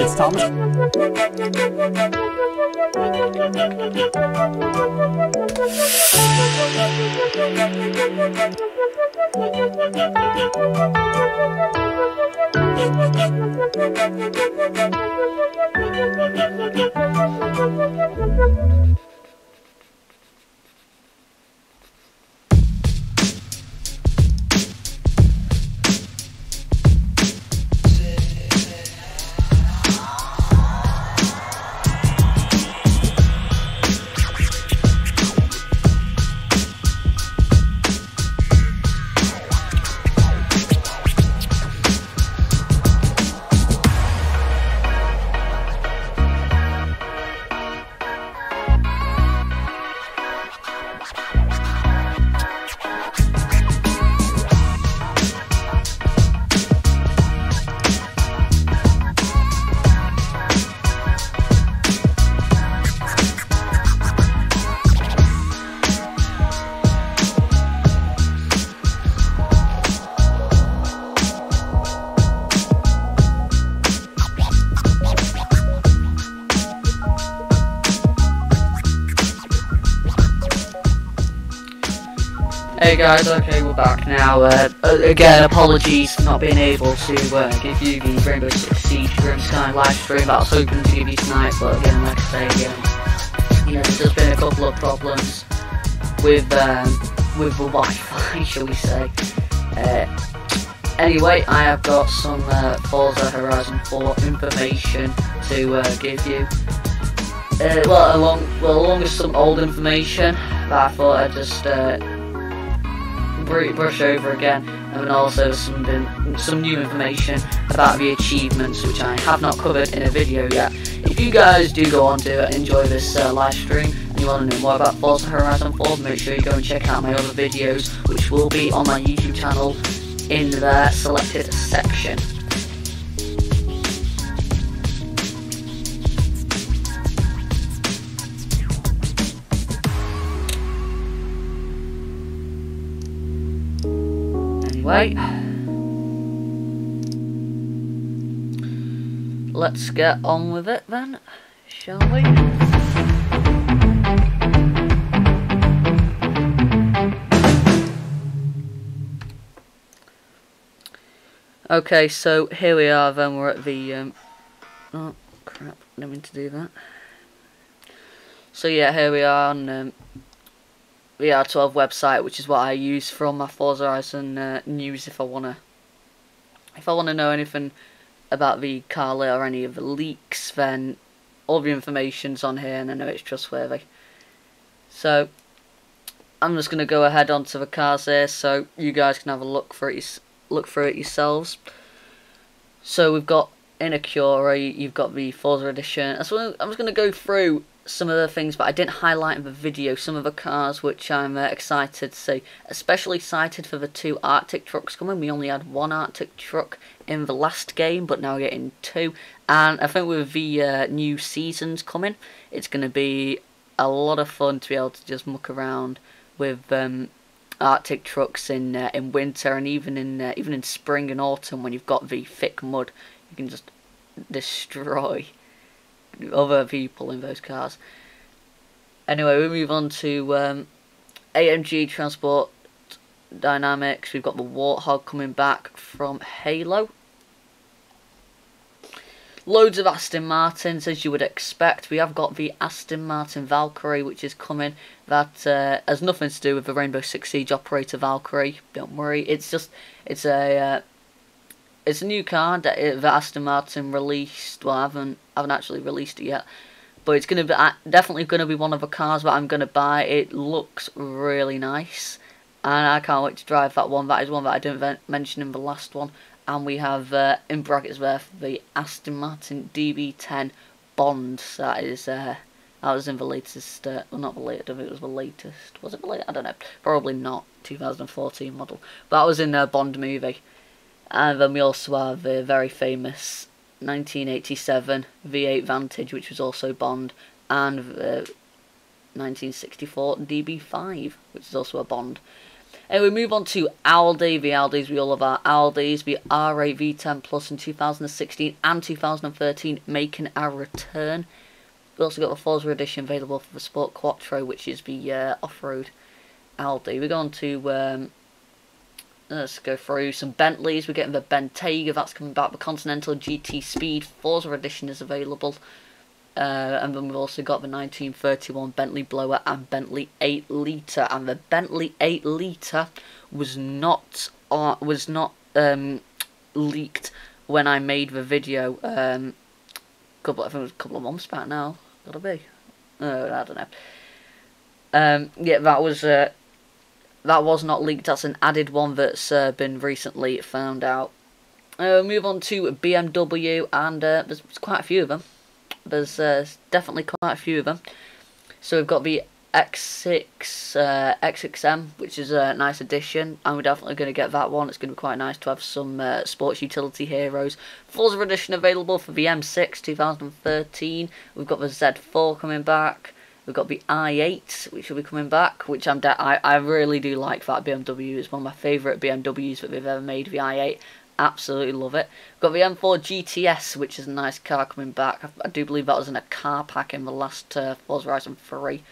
It's Thomas. Hey guys, okay, we're back now. Again, apologies for not being able to give you the Rainbow Six Siege Grim Sky live stream that I was hoping to give you tonight, but again, like I say, you know, there's just been a couple of problems with the Wi-Fi, shall we say. Anyway, I have got some Forza Horizon 4 information to give you. Along with some old information that I thought I'd just brush over again, and also some new information about the achievements, which I have not covered in a video yet. If you guys do go on to enjoy this live stream and you want to know more about Forza Horizon 4, make sure you go and check out my other videos, which will be on my YouTube channel in the selected section. Anyway, let's get on with it then, shall we? Okay, so here we are then, we're at the, oh crap, I didn't mean to do that. So yeah, here we are on the R12 website, which is what I use from my Forza Horizon news if I wanna know anything about the car or any of the leaks, then all the information's on here and I know it's trustworthy. So I'm just gonna go ahead onto the cars here so you guys can have a look through it yourselves. So we've got in Acura, you've got the Forza Edition. So I'm just gonna go through some of the things, but I didn't highlight in the video some of the cars which I'm excited to see, especially excited for the 2 Arctic trucks coming. We only had 1 Arctic truck in the last game, but now we're getting 2, and I think with the new seasons coming, it's going to be a lot of fun to be able to just muck around with Arctic trucks in winter, and even in spring and autumn when you've got the thick mud. You can just destroy other people in those cars. Anyway, we move on to AMG Transport Dynamics. We've got the Warthog coming back from Halo. Loads of Aston Martins, as you would expect. We have got the Aston Martin Valkyrie, which is coming. That has nothing to do with the Rainbow Six Siege Operator Valkyrie. Don't worry. It's a new car that Aston Martin released. Well, I haven't actually released it yet, but it's gonna be definitely gonna be one of the cars that I'm gonna buy. It looks really nice, and I can't wait to drive that one. That is one that I didn't mention in the last one. And we have in brackets there the Aston Martin DB10 Bond. So that was in the latest. Well, not the latest. I think it was the latest. Was it the latest? I don't know. Probably not. 2014 model. But that was in a Bond movie. And then we also have the very famous 1987 V8 Vantage, which was also Bond, and 1964 DB5, which is also a Bond. And we move on to Aldi. The Aldis, we all love our Aldis. The R8 V10 Plus in 2016 and 2013 making a return. We also got the Forza edition available for the Sport Quattro, which is the off-road Aldi. We go on to let's go through some Bentleys. We're getting the Bentayga, that's coming back. The Continental GT Speed Forza edition is available. And then we've also got the 1931 Bentley Blower and Bentley 8 litre. And the Bentley 8 litre was not leaked when I made the video. I think it was a couple of months back now. Gotta be. I don't know. Yeah, that was not leaked. That's an added one that's been recently found out. Move on to BMW, and there's quite a few of them. There's definitely quite a few of them. So we've got the X6 XXM, which is a nice addition, and we're definitely going to get that one. It's going to be quite nice to have some sports utility heroes. Forza edition available for the M6 2013. We've got the Z4 coming back. We've got the i8, which will be coming back, which I really do like that BMW. It's one of my favourite BMWs that they've ever made, the i8. Absolutely love it. We've got the M4 GTS, which is a nice car coming back. I do believe that was in a car pack in the last Forza Horizon 3.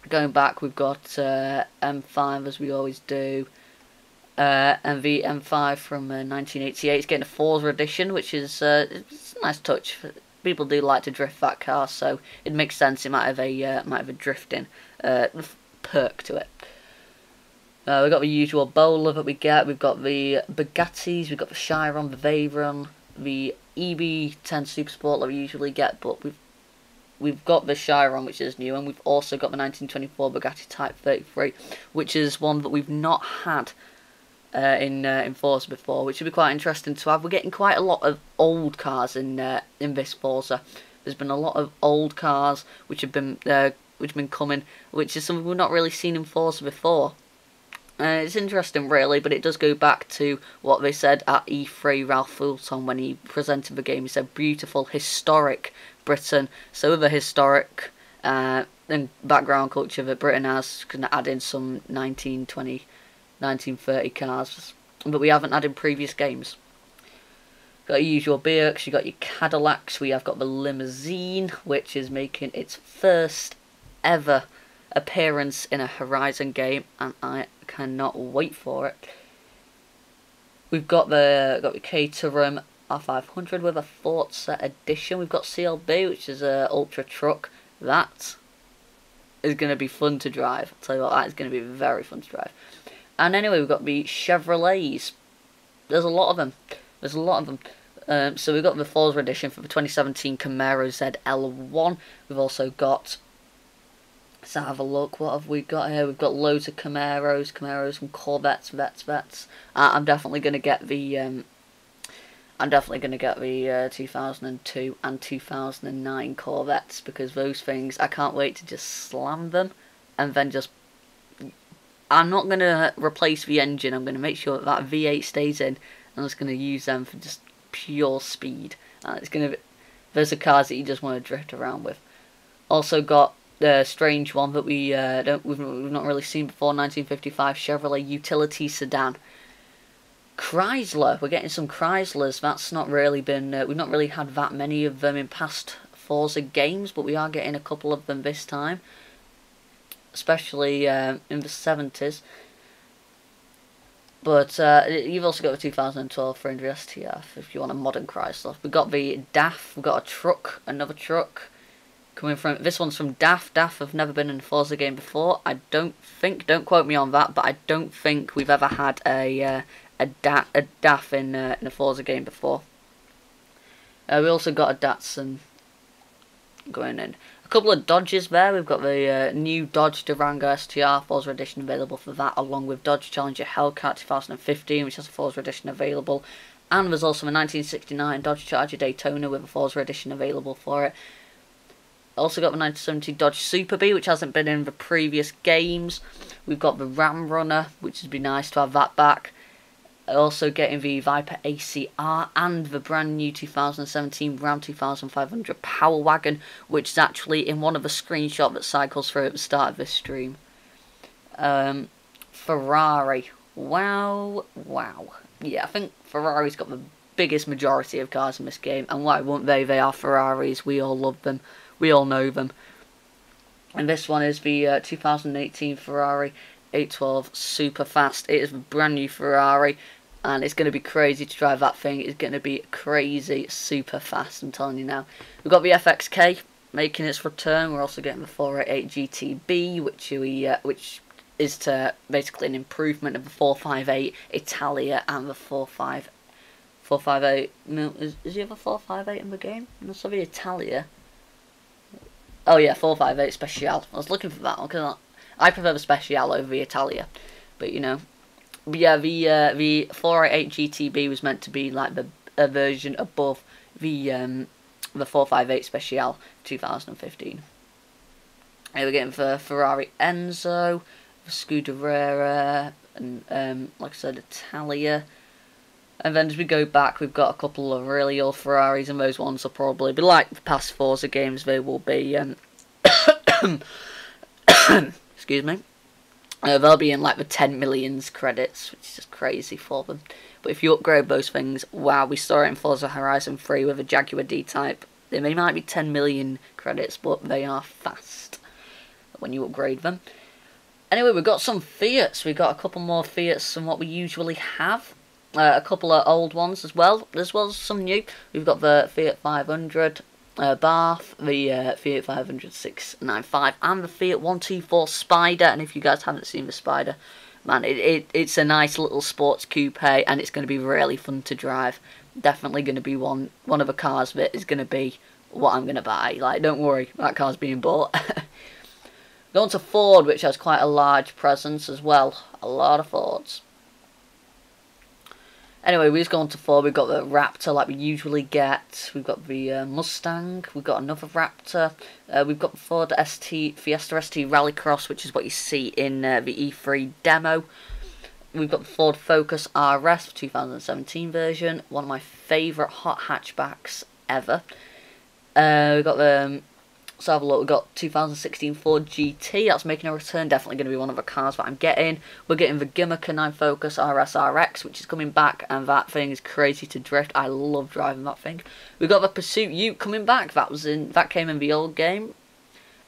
Going back, we've got M5, as we always do. And the M5 from 1988. It's getting a Forza edition, which is it's a nice touch. People do like to drift that car, so it makes sense. It might have a drifting perk to it. We've got the usual bowler that we get. We've got the Bugattis, we've got the Chiron, the Veyron, the EB10 Super Sport that we usually get, but we've got the Chiron, which is new, and we've also got the 1924 Bugatti Type 33, which is one that we've not had in Forza before, which would be quite interesting to have. We're getting quite a lot of old cars in this Forza. There's been a lot of old cars which have been coming, which is something we've not really seen in Forza before. It's interesting, really, but it does go back to what they said at E3, Ralph Fulton, when he presented the game. He said, beautiful, historic Britain. So with a historic and background culture that Britain has, can add in some 1920, 1930 cars, but we haven't had in previous games. Got your usual Buicks, you got your Cadillacs, we have got the Limousine, which is making its first ever appearance in a Horizon game, and I cannot wait for it. We've got the Caterham R500 with a Forza edition. We've got CLB, which is a ultra truck. That is going to be fun to drive. I'll tell you what, that is going to be very fun to drive. And anyway, we've got the Chevrolets. There's a lot of them. There's a lot of them. So we've got the Forza edition for the 2017 Camaro ZL1. We've also got, let's have a look, what have we got here? We've got loads of Camaros, and Corvettes, Vets. I'm definitely going to get the 2002 and 2009 Corvettes, because those things, I can't wait to just slam them, and then just, I'm not going to replace the engine. I'm going to make sure that V8 stays in. I'm just going to use them for just pure speed. It's going to be, those are cars that you just want to drift around with. Also got the strange one that we've not really seen before, 1955 Chevrolet utility sedan. Chrysler, we're getting some Chryslers. That's not really been, we've not really had that many of them in past Forza games, but we are getting a couple of them this time, especially in the 70s. But you've also got the 2012 300 STF if you want a modern Chrysler. We've got the DAF, we've got a truck, another truck. Coming from, this one's from DAF. DAF have never been in a Forza game before. I don't think, don't quote me on that, but I don't think we've ever had a DAF in a Forza game before. We also got a Datsun going in. A couple of Dodges there. We've got the new Dodge Durango STR Forza edition available for that, along with Dodge Challenger Hellcat 2015, which has a Forza edition available. And there's also a 1969 Dodge Charger Daytona with a Forza edition available for it. Also got the 1970 Dodge Super Bee, which hasn't been in the previous games. We've got the Ram Runner, which would be nice to have that back. Also getting the Viper ACR and the brand new 2017 Ram 2500 Power Wagon, which is actually in one of the screenshots that cycles through at the start of this stream. Ferrari. Wow, wow. Yeah, I think Ferrari's got the biggest majority of cars in this game, and why won't they? They are Ferraris. We all love them. We all know them. And this one is the 2018 Ferrari 812 Super Fast. It is a brand new Ferrari, and it's going to be crazy to drive that thing. It's going to be crazy, super fast, I'm telling you now. We've got the FXK making its return. We're also getting the 488 GTB, which is to basically an improvement of the 458 Italia and the 458. No, is the other 458 in the game? No, so the Italia. Oh yeah, 458 Special. I was looking for that one because I prefer the Special over the Italia, but you know. But yeah, the 488 GTB was meant to be like a version above the 458 Special 2015. Here we're getting for Ferrari Enzo, the Scuderia, and like I said, Italia. And then as we go back, we've got a couple of really old Ferraris, and those ones will probably be like the past Forza games. They will be, excuse me. They'll be in like the 10 millions credits, which is just crazy for them. But if you upgrade those things, wow, we saw it in Forza Horizon 3 with a Jaguar D-Type. They might be 10 million credits, but they are fast when you upgrade them. Anyway, we've got some Fiats. We've got a couple more Fiats than what we usually have. A couple of old ones as well as some new. We've got the Fiat 500 Bath, the Fiat 500 695, and the Fiat 124 Spider. And if you guys haven't seen the Spider, man, it's a nice little sports coupe, and it's going to be really fun to drive. Definitely going to be one of the cars that is going to be what I'm going to buy. Like, don't worry, that car's being bought. Going to Ford, which has quite a large presence as well. A lot of Fords. Anyway, we've gone to Ford. We've got the Raptor like we usually get. We've got the Mustang. We've got another Raptor. We've got the Ford Fiesta ST Rallycross, which is what you see in the E3 demo. We've got the Ford Focus RS 2017 version. One of my favourite hot hatchbacks ever. We've got the... Let's have a look. We've got 2016 Ford GT. That's making a return. Definitely going to be one of the cars that I'm getting. We're getting the Gimmer Canine Focus RS, which is coming back, and that thing is crazy to drift. I love driving that thing. We've got the Pursuit Ute coming back. That came in the old game,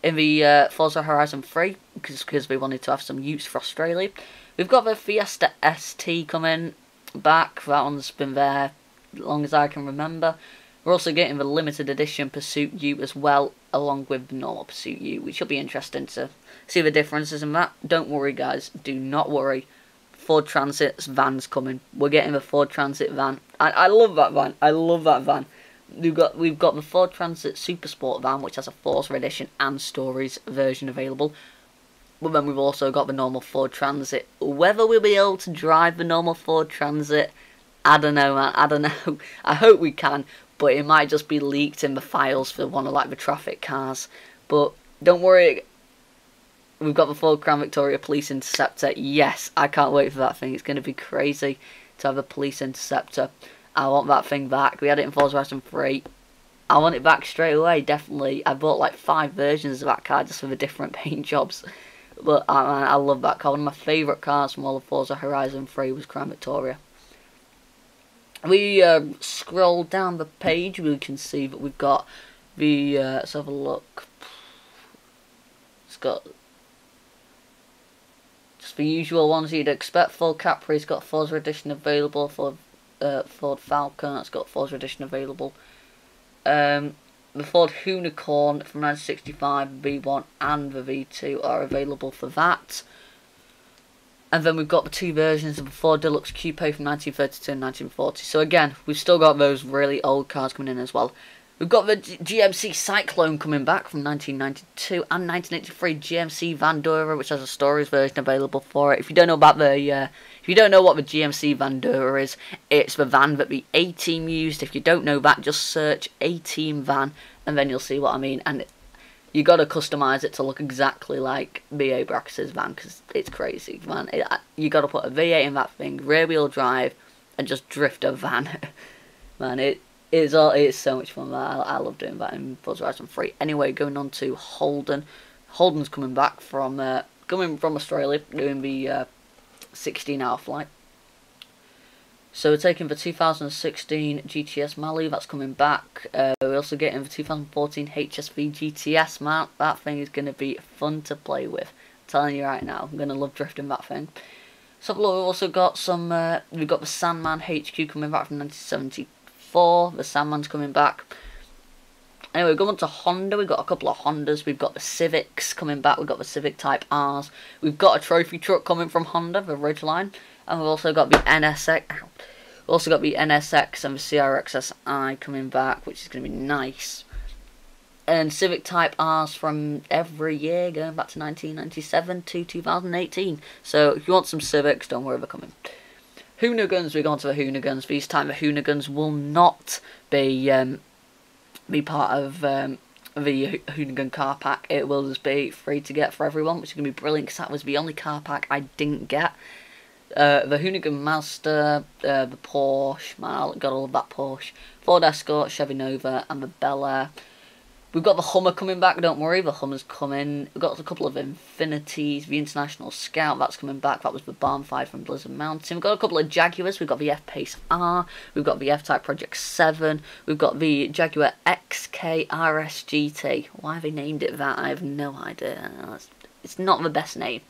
in the Forza Horizon 3, because we wanted to have some Utes for Australia. We've got the Fiesta ST coming back. That one's been there as long as I can remember. We're also getting the limited edition Pursuit Ute as well, along with the normal Pursuit Ute, which will be interesting to see the differences in that. Don't worry, guys. Do not worry. Ford Transit's van's coming. We're getting the Ford Transit van. I love that van. I love that van. We've got the Ford Transit Super Sport van, which has a Forza edition and Stories version available. But then we've also got the normal Ford Transit. Whether we'll be able to drive the normal Ford Transit, I don't know, man. I don't know. I hope we can. But it might just be leaked in the files for one of like the traffic cars. But don't worry, we've got the Ford Crown Victoria Police Interceptor. Yes, I can't wait for that thing. It's going to be crazy to have a Police Interceptor. I want that thing back. We had it in Forza Horizon 3. I want it back straight away, definitely. I bought like 5 versions of that car just for the different paint jobs. But I love that car. One of my favourite cars from all of Forza Horizon 3 was Crown Victoria. We scroll down the page, we can see that we've got the, let's have a look, it's got just the usual ones you'd expect. Ford Capri's got Forza Edition available, Ford Falcon, that's got Forza Edition available. The Ford Unicorn from 1965, V1 and the V2 are available for that. And then we've got the 2 versions of the Ford Deluxe Coupe from 1932 and 1940. So again, we've still got those really old cars coming in as well. We've got the GMC Cyclone coming back from 1992 and 1983. GMC Vandura, which has a Stories version available for it. If you don't know about if you don't know what the GMC Vandura is, it's the van that the A-Team used. If you don't know that, just search A-Team van, and then you'll see what I mean. And you got to customize it to look exactly like BA Brackus's van, because it's crazy, man. You got to put a V8 in that thing, rear wheel drive, and just drift a van. Man, it's so much fun, man. I love doing that in Forza Horizon 3. Anyway, going on to Holden. Holden's coming back from Australia, doing the 16-hour flight. So we're taking the 2016 GTS Mali, that's coming back. We're also getting the 2014 HSV GTS, man. That thing is going to be fun to play with. I'm telling you right now, I'm going to love drifting that thing. So look, we've also got some, we've got the Sandman HQ coming back from 1974. The Sandman's coming back. Anyway, going on to Honda, we've got a couple of Hondas. We've got the Civics coming back. We've got the Civic Type Rs. We've got a trophy truck coming from Honda, the Ridgeline. And we've also got the NSX. We've also got the NSX and the CRXSI coming back, which is going to be nice. And Civic Type Rs from every year, going back to 1997 to 2018. So if you want some Civics, don't worry, they're coming. Hoonigans, we're going to the Hoonigans. These time the Hoonigans will not be part of the Hoonigan car pack. It will just be free to get for everyone, which is going to be brilliant because that was the only car pack I didn't get. The Hoonigan Mazda, the Porsche, man, I got all of that Porsche, Ford Escort, Chevy Nova, and the Bel Air. We've got the Hummer coming back, don't worry, the Hummer's coming. We've got a couple of Infinities, the International Scout, that's coming back, that was the Barn 5 from Blizzard Mountain. We've got a couple of Jaguars, we've got the F-Pace R, we've got the F-Type Project 7, we've got the Jaguar XK RS GT. Why have they named it that? I have no idea. It's not the best name.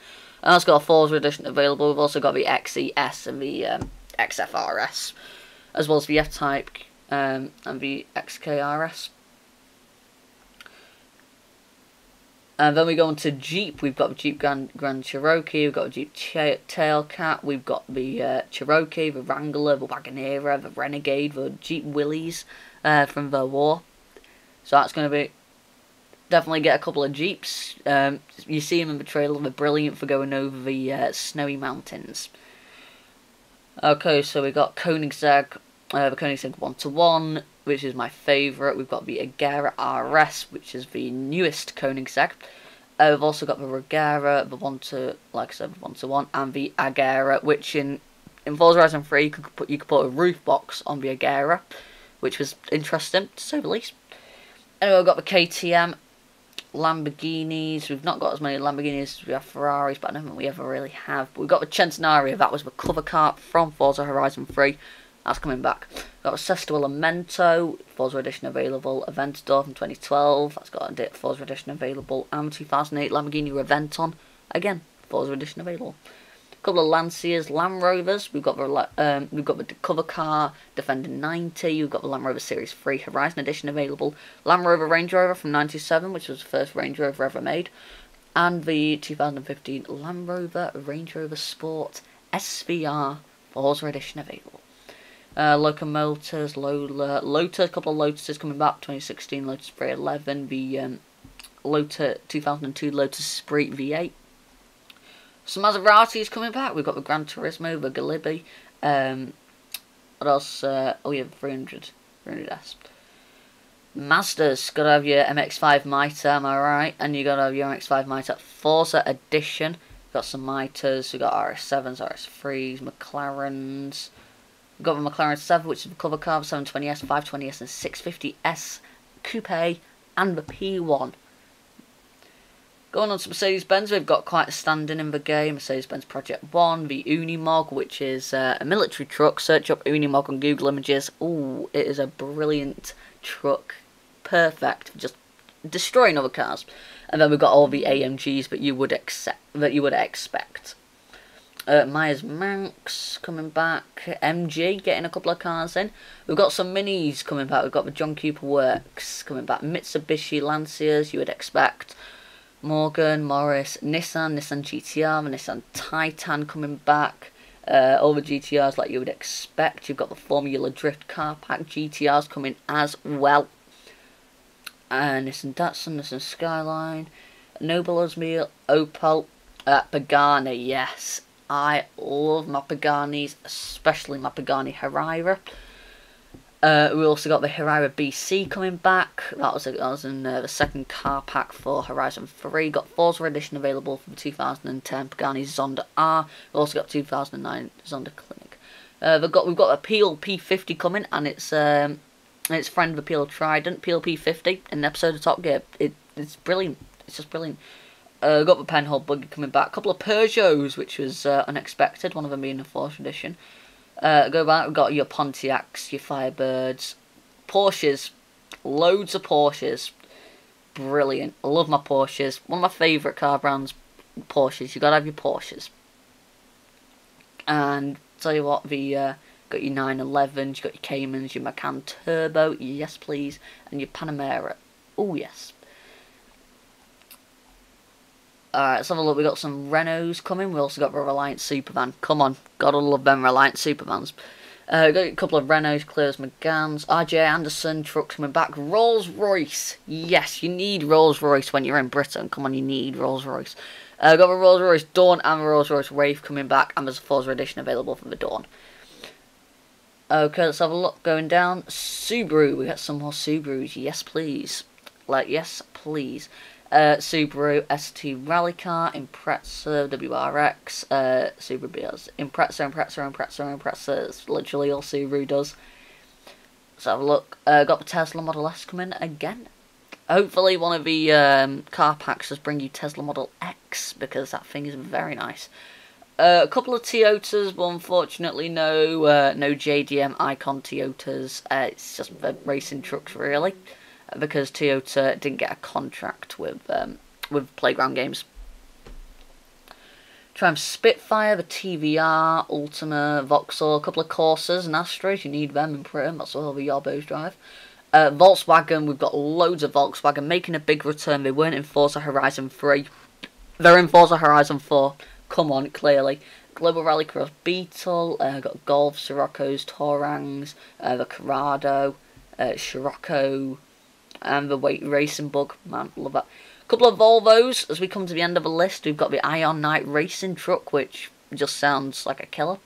And that's got a FORZA edition available. We've also got the XES and the XFRS, as well as the F-Type and the XKRS. And then we go on to Jeep. We've got the Jeep Grand Cherokee, we've got the Jeep Tailcat, we've got the Cherokee, the Wrangler, the Wagoneer, the Renegade, the Jeep Willys from the war. So that's going to be... Definitely get a couple of Jeeps. You see them in the trailer, they're brilliant for going over the snowy mountains. Okay, so we got Koenigsegg, the Koenigsegg 1-to-1, which is my favourite. We've got the Agera RS, which is the newest Koenigsegg. We've also got the Regera, the 1-to-1, and the Agera, which in Forza Horizon 3 you could put a roof box on the Agera, which was interesting, to say the least. Anyway, we've got the KTM. Lamborghinis, we've not got as many Lamborghinis as we have Ferraris, but I don't think we ever really have. But we've got the Centenario, that was the cover car from Forza Horizon 3, that's coming back. We've got the Sesto Elemento, Forza Edition available, Aventador from 2012, that's got a Forza Edition available, and 2008 Lamborghini Reventon, again, Forza Edition available. A couple of Lanciers, Land Rovers, we've got the cover car Defender 90, we've got the Land Rover Series 3 Horizon Edition available, Land Rover Range Rover from 97, which was the first Range Rover ever made, and the 2015 Land Rover Range Rover Sport SVR Forza Edition available. Locomotors, Lotus, a couple of Lotuses coming back, 2016 Lotus 311, the 2002 Lotus Esprit V8. Some Maseratis coming back. We've got the Gran Turismo, the Galibi. What else? Oh yeah, 300S. Mazda's gotta have your MX-5 Mitre, am I right? And you gotta have your MX-5 Mitre Forza Edition. We've got some Miters. We've got RS7s, RS3s, McLarens. We've got the McLaren 7, which is the cover car, 720S, 520S, and 650S Coupe, and the P1. Going on to Mercedes-Benz, we've got quite a standing in the game. Mercedes-Benz Project 1, the Unimog, which is a military truck. Search up Unimog on Google Images. Ooh, it is a brilliant truck. Perfect. Just destroying other cars. And then we've got all the AMGs that you would expect. Myers Manx coming back. MG getting a couple of cars in. We've got some minis coming back. We've got the John Cooper Works coming back. Mitsubishi Lanciers, you would expect. Morgan, Morris, Nissan GTR, the Nissan Titan coming back. All the GTRs like you would expect. You've got the Formula Drift car pack GTRs coming as well. Nissan Datsun, Nissan Skyline, Noble Osmil, Opel, Pagani, yes. I love my Paganis, especially my Pagani Huayra. We also got the Huayra BC coming back. That was in the second car pack for Horizon 3. Got Forza Edition available from 2010 Pagani Zonda R. We've also got 2009 Zonda Clinic. We've got a Peel P50 coming, and it's friend of the Peel Trident, Peel P50, in an episode of Top Gear. It's brilliant. It's just brilliant. Got the Penhold buggy coming back. A couple of Peugeots, which was unexpected. One of them being a FORZA edition. Go back. We've got your Pontiacs, your Firebirds, Porsches, loads of Porsches. Brilliant. I love my Porsches. One of my favourite car brands, Porsches. You gotta have your Porsches. And tell you what, the got your 911s, you got your Caymans, your Macan Turbo, yes please, and your Panamera. Oh yes. Alright, let's have a look. We got some Renaults coming. We also got the Reliant Supervan. Come on, gotta love them Reliant Supervans. Got a couple of Renaults, Clears, Megans, RJ Anderson trucks coming back. Rolls Royce, yes, you need Rolls Royce when you're in Britain. Come on, you need Rolls Royce. Got the Rolls Royce Dawn and the Rolls Royce Wraith coming back, and there's a FORZA edition available for the Dawn. Okay, let's have a look going down. Subaru, we got some more Subarus, yes please. Like, yes please. Subaru ST Rally Car, Impreza, WRX, Subaru BRZ, Impreza, it's literally all Subaru does. Let's have a look. Got the Tesla Model S coming again. Hopefully one of the car packs does bring you Tesla Model X, because that thing is very nice. A couple of Toyotas, but unfortunately no JDM Icon Toyotas. It's just the racing trucks really, because Toyota didn't get a contract with Playground Games. Triumph Spitfire, the TVR, Ultima, Vauxhall, a couple of Corsas and Astras. You need them in Britain. That's all the Yorbos drive. Volkswagen, we've got loads of Volkswagen making a big return. They weren't in Forza Horizon 3. They're in Forza Horizon 4. Come on, clearly. Global Rallycross Beetle, got Golf, Siroccos, Tourangs, the Corrado, Scirocco, and the Weight Racing Bug. Man, love that. A couple of Volvos. As we come to the end of the list, we've got the Ion Knight Racing Truck, which just sounds like a killer.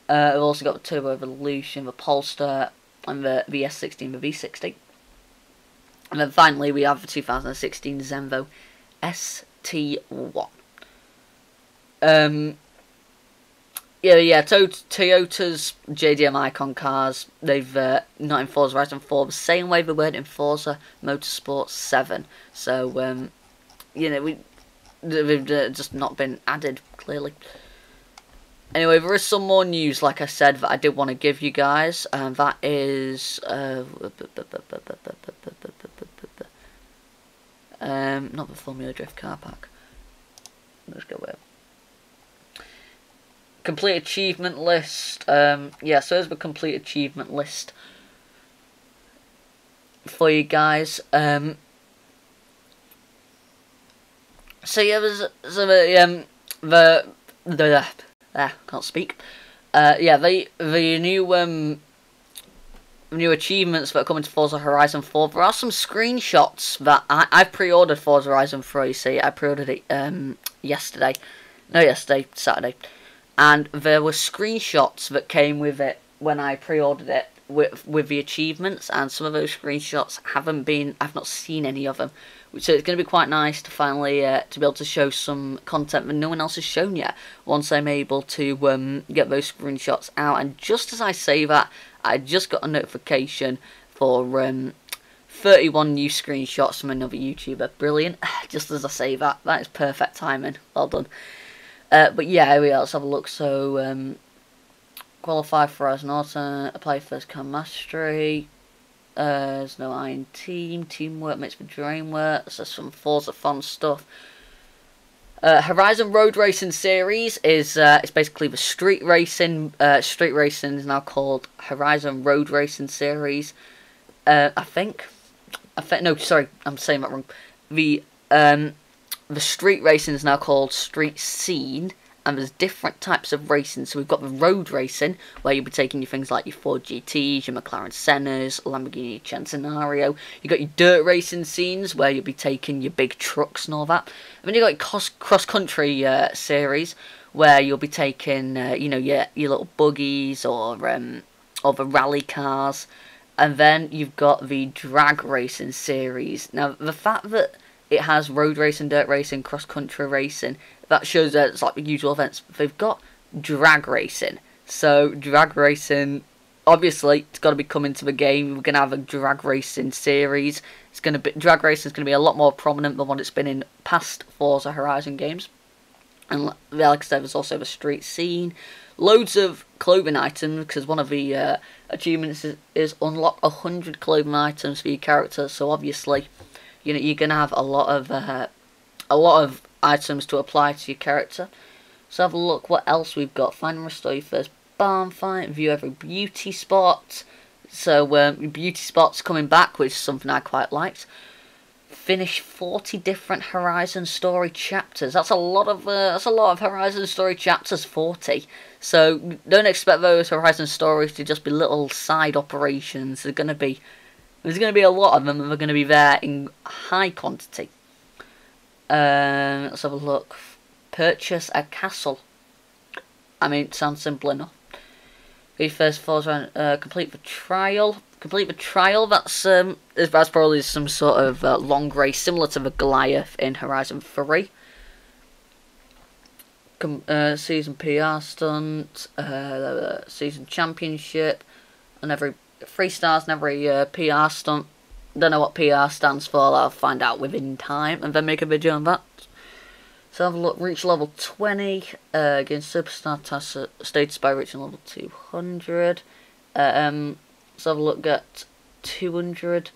We've also got the Turbo Evolution, the Polestar, and the S16, the V60. And then finally we have the 2016 Zenvo ST1. Toyota's JDM Icon cars, they've not in Forza Horizon 4 the same way they weren't in Forza Motorsport 7. So, they've just not been added, clearly. Anyway, there is some more news, like I said, that I did want to give you guys, and that is not the Formula Drift car pack. Let's go with complete achievement list. So here's the complete achievement list for you guys. Can't speak. The new achievements that are coming to Forza Horizon 4. There are some screenshots that I've pre-ordered Forza Horizon 4. You see, I pre-ordered it Saturday, and there were screenshots that came with it when I pre-ordered it with the achievements, and some of those screenshots I've not seen any of them. So it's going to be quite nice to finally to be able to show some content that no one else has shown yet, once I'm able to get those screenshots out. And just as I say that, I just got a notification for 31 new screenshots from another YouTuber. Brilliant. Just as I say that. That is perfect timing. Well done. But yeah, here we are. Let's have a look. So, qualify for Horizon Auto, apply first car mastery. There's no Iron Team. Teamwork makes the dream work. There's some Forza fun stuff. Horizon Road Racing Series is it's basically the street racing. Street racing is now called Horizon Road Racing Series. I think. No, sorry, I'm saying that wrong. The street racing is now called Street Scene. And there's different types of racing. So we've got the road racing, where you'll be taking your things like your Ford GTs, your McLaren Sennas, Lamborghini Centenario. You've got your dirt racing scenes, where you'll be taking your big trucks and all that. And then you've got your cross-country series, where you'll be taking, your little buggies or the rally cars. And then you've got the drag racing series. Now, the fact that it has road racing, dirt racing, cross-country racing, that shows that it's like the usual events. They've got drag racing. So, drag racing, obviously it's got to be coming to the game. We're gonna have a drag racing series. Drag racing is gonna be a lot more prominent than what it's been in past Forza Horizon games. And like I said, there's also the street scene, loads of clothing items, because one of the achievements is unlock 100 clothing items for your character. So obviously, you know, you're gonna have a lot of items to apply to your character. So have a look what else we've got. Find and restore your first barn fight. View every beauty spot. So beauty spots coming back, which is something I quite liked. Finish 40 different Horizon story chapters. That's a lot of Horizon story chapters. 40. So don't expect those Horizon stories to just be little side operations. There's gonna be a lot of them, and they're gonna be there in high quantity. Let's have a look. Purchase a castle. I mean, it sounds simple enough. The first Forza, complete the trial. Complete the trial. That's probably some sort of long race similar to the Goliath in Horizon 3. Season PR stunt, season championship, and every 3 stars and every PR stunt. Don't know what PR stands for. I'll find out within time and then make a video on that. So have a look. Reach level 20. Against Superstar Task status by reaching level 200. So have a look at 200.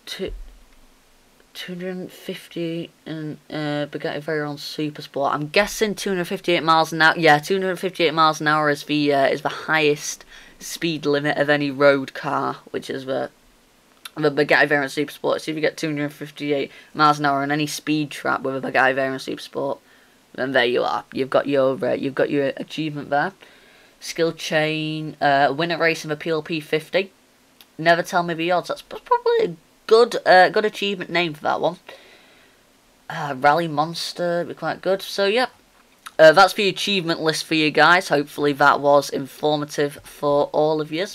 250 and Bugatti Veyron Super Sport. I'm guessing 258 miles an hour. Yeah, 258 miles an hour is the highest speed limit of any road car, which is the Bugatti Veyron Super Sport. So if you get 258 miles an hour on any speed trap with a Bugatti Veyron Super Sport, then there you are. You've got your achievement there. Skill chain, win a race in the PLP 50. Never tell me the odds. That's probably a good achievement name for that one. Rally Monster would be quite good. So yeah, that's the achievement list for you guys. Hopefully that was informative for all of you.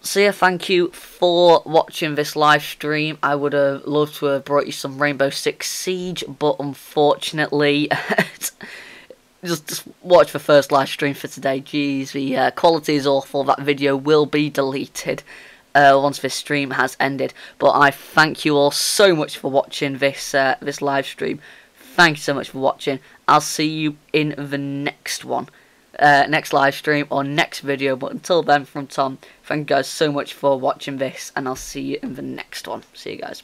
So yeah, thank you for watching this live stream. I would have loved to have brought you some Rainbow Six Siege, but unfortunately, just watch the first live stream for today. Jeez, the quality is awful. That video will be deleted once this stream has ended. But I thank you all so much for watching this this live stream. Thank you so much for watching. I'll see you in the next one. Next live stream or next video, but until then, from Tom, thank you guys so much for watching this, and I'll see you in the next one. See you guys.